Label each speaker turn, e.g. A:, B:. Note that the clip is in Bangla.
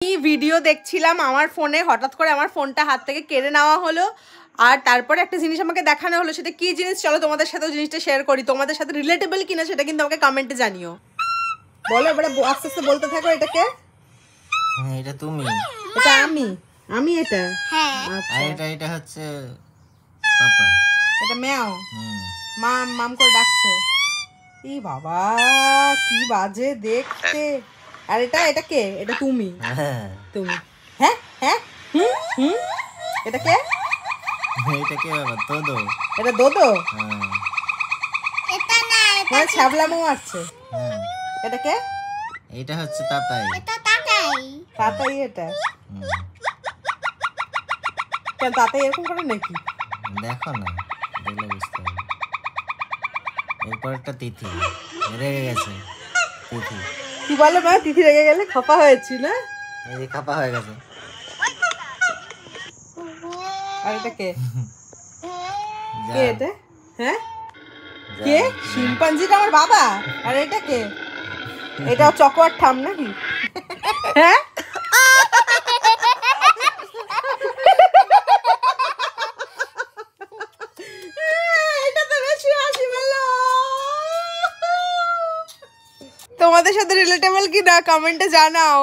A: ভিডিও দেখছিলাম আমার ফোনে, হঠাৎ করে আমার ফোনটা হাত থেকে কেড়ে নেওয়া হলো। আর তারপরে একটা জিনিস আমাকে দেখানো হলো, সেটা কি জিনিস চলো তোমাদের সাথেও জিনিসটা শেয়ার করি। তোমাদের সাথে রিলেটেবল কিনা সেটা কিন্তু আমাকে কমেন্টে জানিও। বলো এবারে আস্তে আস্তে বলতে থাকো। এটাকে
B: এটা তুমি,
A: এটা আমি এটা
C: হ্যাঁ
B: আচ্ছা এটা হচ্ছে পাপা,
A: এটা ম্যাও মাম মাম করে ডাকছে। ই বাবা কি বাজে দেখতে। আর এটা কে? এটা তুমি তুমি হ্যাঁ হ্যাঁ হুম হুম এটা কে?
B: এটা কে বাবা? তোদো।
A: এটা দোদো?
C: এটা না,
A: মানে ছাবলামো আছে। এটা কে?
B: এটা হচ্ছে তাতাই।
C: এটা তাতাই।
A: তাতাই এটা? কেন তাতাই এরকম করে নাকি?
B: দেখো না, দেখলে বুঝতে হবে। এরপর একটা তিথি রেগে গেছে। তিথি
A: কি বলো মা? তিথি রেগে গেলে খপা হয়েছি না?
B: এই যে খাপা হয়ে গেছে।
A: আর এটা কে?
B: যা,
A: কে এটা? হ্যাঁ
B: যা।
A: কে? শিম্পাঞ্জিটা আমার বাবা। আর এটা কে? এটাও চকোয়ার ঠাম নাকি? হ্যাঁ এটা তো বেশি হাসি পেলো। তোমাদের সাথে রিলেটেবল কি না কমেন্টে জানাও।